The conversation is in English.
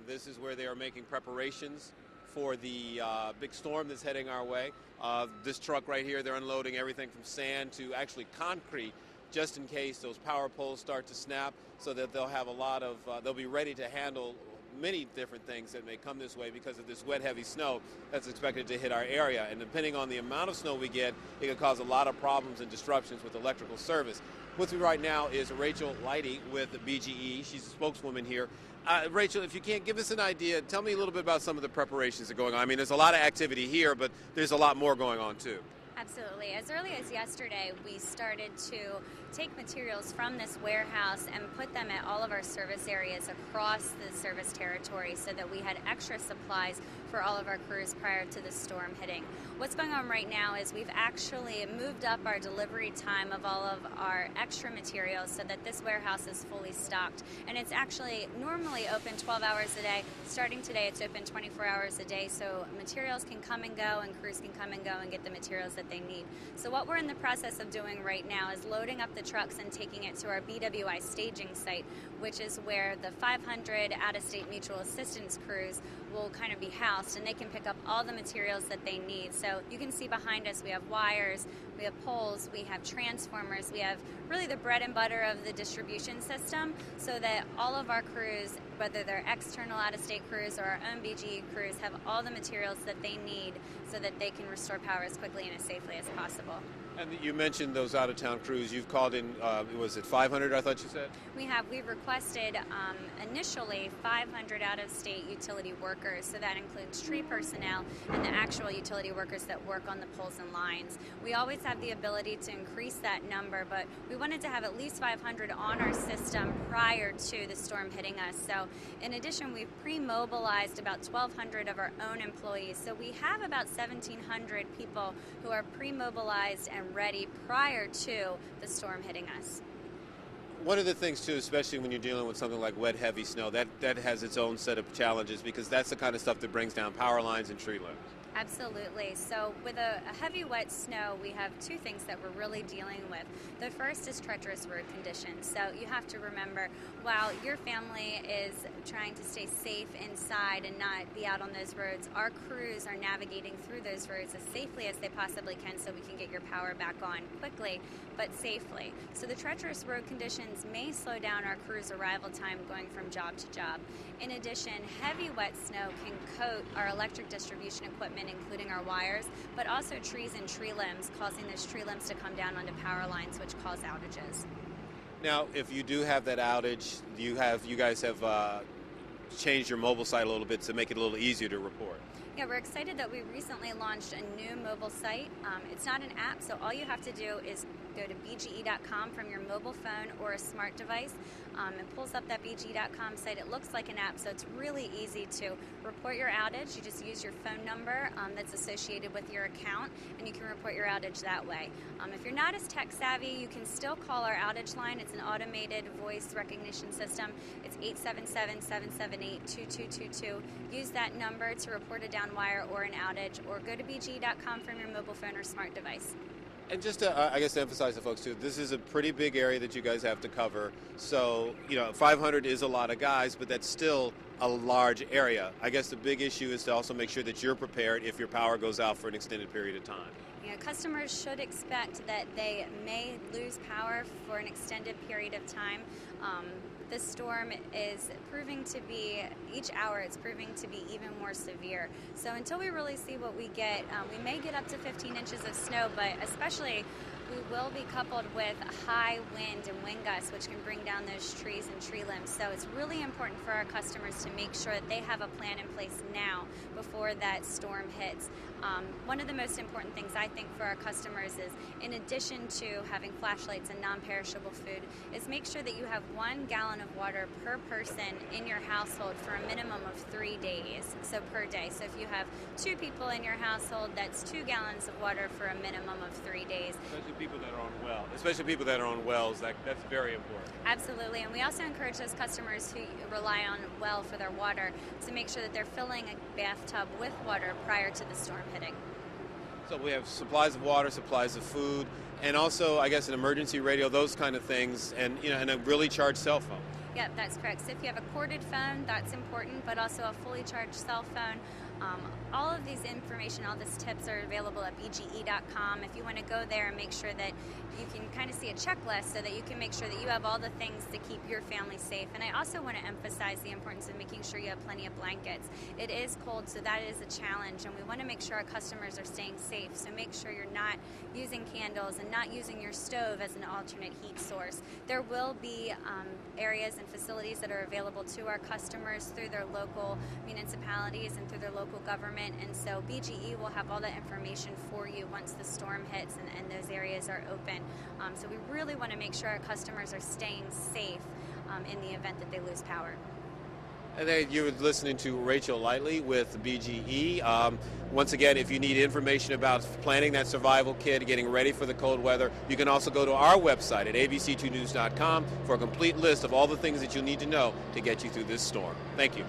This is where they are making preparations for the big storm that's heading our way. This truck right here, they're unloading everything from sand to actually concrete, just in case those power poles start to snap, so that they'll have a lot of, they'll be ready to handle many different things that may come this way because of this wet, heavy snow that's expected to hit our area. And depending on the amount of snow we get, it can cause a lot of problems and disruptions with electrical service. With me right now is Rachel Leidy with BGE. She's a spokeswoman here. Rachel, if you can't give us an idea, tell me a little bit about some of the preparations that are going on. I mean, there's a lot of activity here, but there's a lot more going on too. Absolutely. As early as yesterday, we started to take materials from this warehouse and put them at all of our service areas across the service territory so that we had extra supplies for all of our crews prior to the storm hitting. What's going on right now is we've actually moved up our delivery time of all of our extra materials so that this warehouse is fully stocked. And it's actually normally open 12 hours a day. Starting today, it's open 24 hours a day, so materials can come and go and crews can come and go and get the materials that they need. So what we're in the process of doing right now is loading up the trucks and taking it to our BWI staging site, which is where the 500 out-of-state mutual assistance crews will kind of be housed, and they can pick up all the materials that they need. So you can see behind us we have wires, we have poles, we have transformers, we have really the bread and butter of the distribution system so that all of our crews, whether they're external out-of-state crews or our own BGE crews, have all the materials that they need so that they can restore power as quickly and as safely as possible. And you mentioned those out-of-town crews. You've called in, was it 500, I thought you said? We've requested initially 500 out-of-state utility workers, so that includes tree personnel and the actual utility workers that work on the poles and lines. We always have the ability to increase that number, but we wanted to have at least 500 on our system prior to the storm hitting us. So in addition, we've pre-mobilized about 1,200 of our own employees. So we have about 1,700 people who are pre-mobilized and ready prior to the storm hitting us. One of the things too, especially when you're dealing with something like wet, heavy snow, that has its own set of challenges because that's the kind of stuff that brings down power lines and tree limbs. Absolutely. So with a heavy wet snow, we have two things that we're really dealing with. The first is treacherous road conditions. So you have to remember, while your family is trying to stay safe inside and not be out on those roads, our crews are navigating through those roads as safely as they possibly can so we can get your power back on quickly but safely. So the treacherous road conditions may slow down our crew's arrival time going from job to job. In addition, heavy wet snow can coat our electric distribution equipment, including our wires, but also trees and tree limbs, causing those tree limbs to come down onto power lines, which cause outages. Now, if you do have that outage, you guys have changed your mobile site a little bit to make it a little easier to report. Yeah, we're excited that we recently launched a new mobile site. It's not an app, so all you have to do is go to BGE.com from your mobile phone or a smart device. It pulls up that BGE.com site. It looks like an app, so it's really easy to report your outage. You just use your phone number that's associated with your account, and you can report your outage that way. If you're not as tech savvy, you can still call our outage line. It's an automated voice recognition system. It's 877-778-2222. Use that number to report a down wire or an outage, or go to BGE.com from your mobile phone or smart device. And just to, I guess, to emphasize to folks too, this is a pretty big area that you guys have to cover. So, 500 is a lot of guys, but that's still a large area. I guess the big issue is to also make sure that you're prepared if your power goes out for an extended period of time. Customers should expect that they may lose power for an extended period of time. This storm is proving to be, each hour it's proving to be even more severe. So until we really see what we get, we may get up to 15 inches of snow, but especially we will be coupled with high wind and wind gusts, which can bring down those trees and tree limbs. So it's really important for our customers to make sure that they have a plan in place now before that storm hits. One of the most important things I think for our customers is, in addition to having flashlights and non-perishable food, is make sure that you have 1 gallon of water per person in your household for a minimum of 3 days, so per day. So if you have 2 people in your household, that's 2 gallons of water for a minimum of 3 days. Especially people that are on wells. Especially people that are on wells, that's very important. Absolutely, and we also encourage those customers who rely on well for their water to make sure that they're filling a bathtub with water prior to the storm hitting. So we have supplies of water, supplies of food, and also, I guess, an emergency radio, those kind of things, and and a really charged cell phone. Yep, that's correct. So if you have a corded phone, that's important, but also a fully charged cell phone. All of these information, all these tips are available at BGE.com. If you want to go there and make sure that you can kind of see a checklist so that you can make sure that you have all the things to keep your family safe. And I also want to emphasize the importance of making sure you have plenty of blankets. It is cold, so that is a challenge, and we want to make sure our customers are staying safe. So make sure you're not using candles and not using your stove as an alternate heat source. There will be areas and facilities that are available to our customers through their local municipalities and through their local government, and so BGE will have all that information for you once the storm hits and those areas are open. So we really want to make sure our customers are staying safe in the event that they lose power. And then you were listening to Rachel Lightly with BGE. Once again, if you need information about planning that survival kit, getting ready for the cold weather, you can also go to our website at abc2news.com for a complete list of all the things that you'll need to know to get you through this storm. Thank you.